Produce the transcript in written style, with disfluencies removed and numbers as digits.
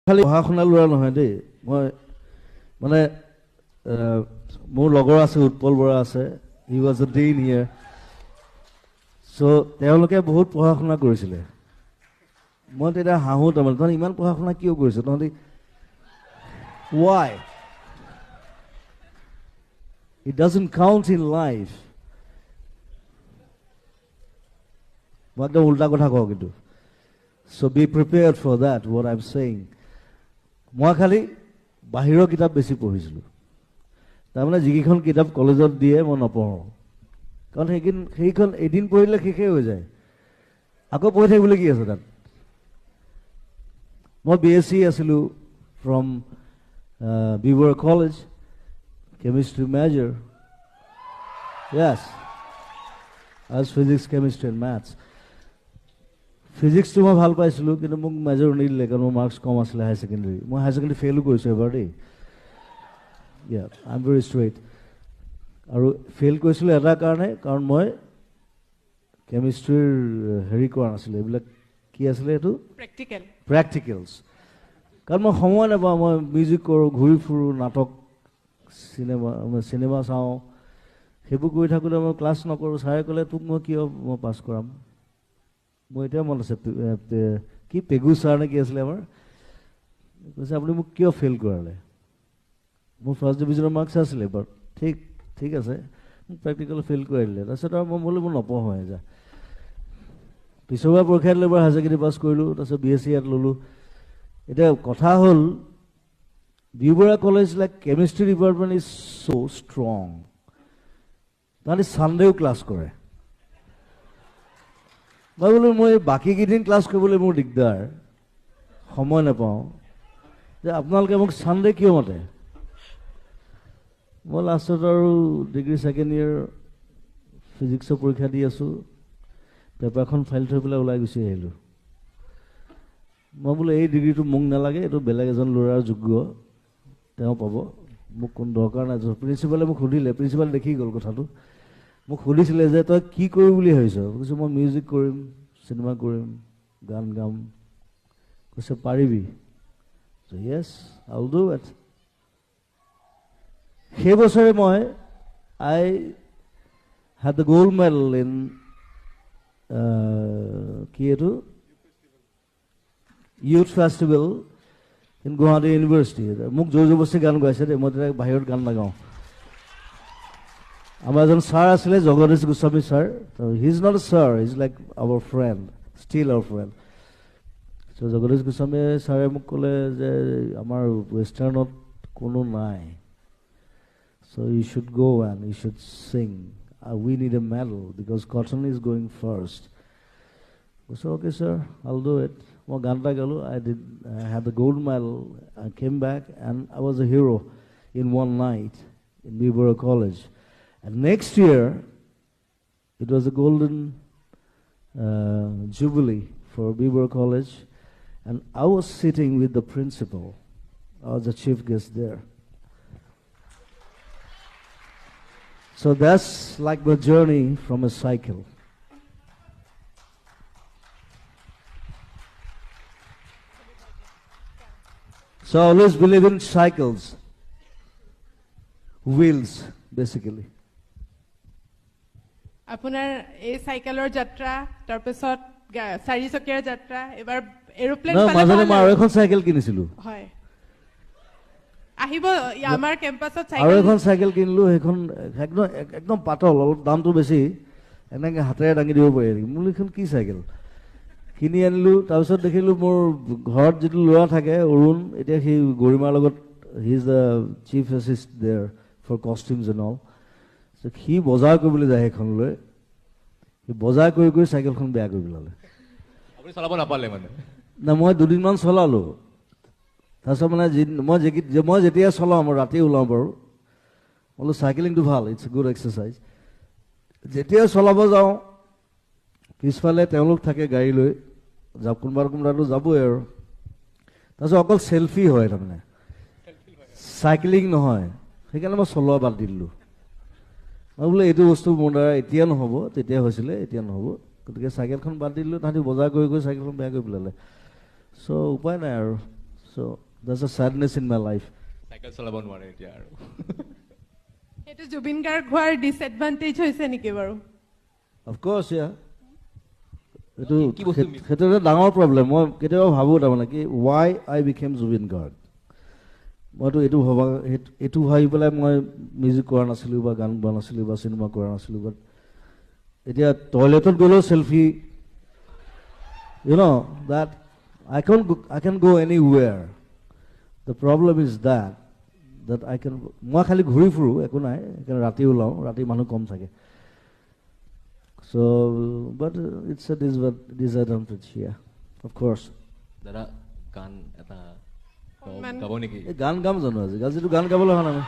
খালি পঢ়া শুনা ল'ৰা নহয় দেই মই মানে মোৰ লগৰ আছে উৎপল বৰা আছে হি ৱাজ আ ডিন হিয়াৰ চ' তেওঁলোকে বহুত পঢ়া শুনা কৰিছিলে মই তেতিয়া হাঁহো তাৰমানে তহঁতি ইমান পঢ়া শুনা কিয় কৰিছ তহঁতি why it doesn't count in life মই একদম উল্টা কথা কওঁ কিন্তু so be prepared for that what I'm saying মই খালি বাহিৰৰ কিতাপ বেছি পঢ়িছিলোঁ তাৰমানে যিকেইখন কিতাপ কলেজত দিয়ে মই নপঢ়োঁ কাৰণ সেইখন এদিন পঢ়িলে শেষেই হৈ যায় আকৌ পঢ়ি থাকিবলৈ কি আছে তাত মই BSc আছিলোঁ ফ্ৰম বিবৰ college chemistry major yes as physics chemistry and maths ফিজিক্সটো মই ভাল পাইছিলোঁ কিন্তু মোক মেজৰ নিদিলে কাৰণ মোৰ মাৰ্কছ কম আছিলে হায়াৰ ছেকেণ্ডেৰী মই হায়াৰ ছেকেণ্ডেৰী ফেইলো কৰিছোঁ এবাৰ দেই আই এম ভেৰি ষ্ট্ৰেইট আৰু ফেইল কৰিছিলোঁ এটা কাৰণে কাৰণ মই কেমিষ্ট্ৰিৰ হেৰি কৰা নাছিলোঁ এইবিলাক কি আছিলে এইটো প্ৰেক্টিকেলছ কাৰণ মই সময় নাপাওঁ মই মিউজিক কৰোঁ ঘূৰি ফুৰোঁ নাটক চিনেমা চাওঁ সেইবোৰ কৰি থাকোঁতে মই ক্লাছ নকৰোঁ ছাৰে ক'লে তোক মই কিয় মই পাছ কৰাম মই এতিয়া মনত আছে কি পেগু ছাৰ নে কি আছিলে আমাৰ কৈছে আপুনি মোক কিয় ফেইল কৰালে মোৰ ফাৰ্ষ্ট ডিভিজনৰ মাৰ্কছ আছিলে বাট ঠিক আছে মোক প্ৰেক্টিকেল ফেইল কৰাই দিলে তাৰপিছত আৰু মই বোলো মই নপঢ়োঁ যা পিছৰবাৰ পৰীক্ষা দিলে এবাৰ হায়াৰ ছেকেণ্ডেৰী পাছ কৰিলোঁ তাৰপিছত BSc ইয়াত ল'লোঁ এতিয়া কথা হ'ল B Barooah college like chemistry department is so' strong তাহাঁতি ছানডেও ক্লাছ কৰে মই বোলো মই বাকীকেইদিন ক্লাছ কৰিবলৈ মোৰ দিগদাৰ সময় নাপাওঁ যে আপোনালোকে মোক ছানডে কিয় মাতে মই লাষ্টত আৰু ডিগ্ৰী ছেকেণ্ড ইয়েৰ ফিজিক্সৰ পৰীক্ষা দি আছোঁ পেপাৰখন ফাইল থৈ পেলাই ওলাই গুচি আহিলোঁ মই বোলো এই ডিগ্ৰীটো মোক নালাগে এইটো বেলেগ এজন ল'ৰাৰ যোগ্য তেওঁ পাব মোক কোনো দৰকাৰ নাই প্ৰিন্সিপালে মোক সুধিলে প্ৰিন্সিপাল দেখি গ'ল কথাটো মোক সুধিছিলে যে তই কি কৰিম বুলি ভাবিছ কৈছোঁ মই মিউজিক কৰিম চিনেমা কৰিম গান গাম কৈছে পাৰিবি yes I will do it সেই বছৰে মই I had the gold medal in কি এইটো youth festival in Guwahati university মোক জোৰ জবৰদস্তি গান গাইছে দেই মই তেতিয়া বাহিৰত গান নাগাওঁ আমাৰ এজন ছাৰ আছিলে Jagdish Goswami sir he is not a sir he is like our friend still our friend so' Jagdish Goswami ছাৰে মোক ক'লে যে আমাৰ ৱেষ্টাৰ্ণত কোনো নাই so' you should go' and you should sing we need a medal because Cotton is going first কৈছোঁ okay sir I'll do it মই গান এটা গালোঁ I had the gold medal I came back and I was A hero' in one night in B Barooah college And next year, it was a golden jubilee for Bieber College, and I was sitting with the principal. I was the chief guest there. So that's like the journey from a cycle. So I always believe in cycles, wheels, basically. আপোনাৰ এই সাইকেলৰ যাত্ৰা তাৰপিছত চাৰিচকীয়া যাত্ৰা এবাৰ aeroplane পালে মই আৰু এখন চাইকেল কিনিছিলো হয় আহিব আমাৰ কেম্পাছত আৰু এখন চাইকেল কিনিলো সেইখন একদম পাতল অলপ দামটো বেছি এনেকৈ হাতেৰে দাঙি দিব পাৰি মোৰ এইখন কি চাইকেল কিনি আনিলো তাৰপিছত দেখিলো মোৰ ঘৰত যিটো ল'ৰা থাকে অৰুণ এতিয়া সি গৰিমাৰ লগত he is the chief assist there for costumes and all সি বজাৰ কৰিবলৈ যায় সেইখন লৈ সি বজাৰ কৰি কৰি চাইকেলখন বেয়া কৰি পেলালে আপুনি চলাব নাপালে মানে না মই দুদিনমান চলালোঁ তাৰপিছত মানে মই যেতিয়া চলাওঁ মই ৰাতি ওলাওঁ বাৰু বোলো চাইকেলিংটো ভাল ইটছ এ গুড এক্সাৰচাইজ যেতিয়া চলাব যাওঁ পিছফালে তেওঁলোক থাকে গাড়ী লৈ কোনোবাটো যাবই আৰু তাৰপিছত অকল চেল্ফি হয় তাৰমানে চাইকেলিং নহয় সেইকাৰণে মই চলোৱা বাদ দি দিলোঁ মই বোলে এইটো বস্তু মোৰ দ্বাৰা এতিয়া নহ'ব তেতিয়া হৈছিলে এতিয়া নহ'ব গতিকে চাইকেলখন বাদ দি দিলোঁ তাহাঁতি বজাৰ কৰি কৰি চাইকেলখন বেয়া কৰি পেলালে চ' উপায় নাই আৰু So there's a sadness in my life. Cycle চলাব নোৱাৰে এতিয়া আৰু সেইটো জুবিন গাৰ্গ হোৱাৰ ডিসএডভান্টেজ হৈছে নেকি বাৰু? Of course, yeah. এইটো কি বস্তু miss? সেইটো এটা ডাঙৰ প্ৰব্লেম। মই কেতিয়াবা ভাবোঁ তাৰমানে কি why I became Zubeen Garg. মইতো এইটো ভাবি পেলাই মই মিউজিক কৰা নাছিলোঁ বা গান গোৱা নাছিলোঁ বা চিনেমা কৰা নাছিলোঁ, বাট এতিয়া টয়লেটত গ'লেও selfie, that I can go anywhere. The problem is that মই খালি ঘূৰি ফুৰোঁ, একো নাই, ৰাতি ওলাওঁ, ৰাতি মানুহ কম থাকে। So, but it's a disadvantage here, of course. দাদা গান এটা অকণমান- গাব নেকি? গান গাম জানো আজি? আজিতো গান গাবলৈ অহা নাই।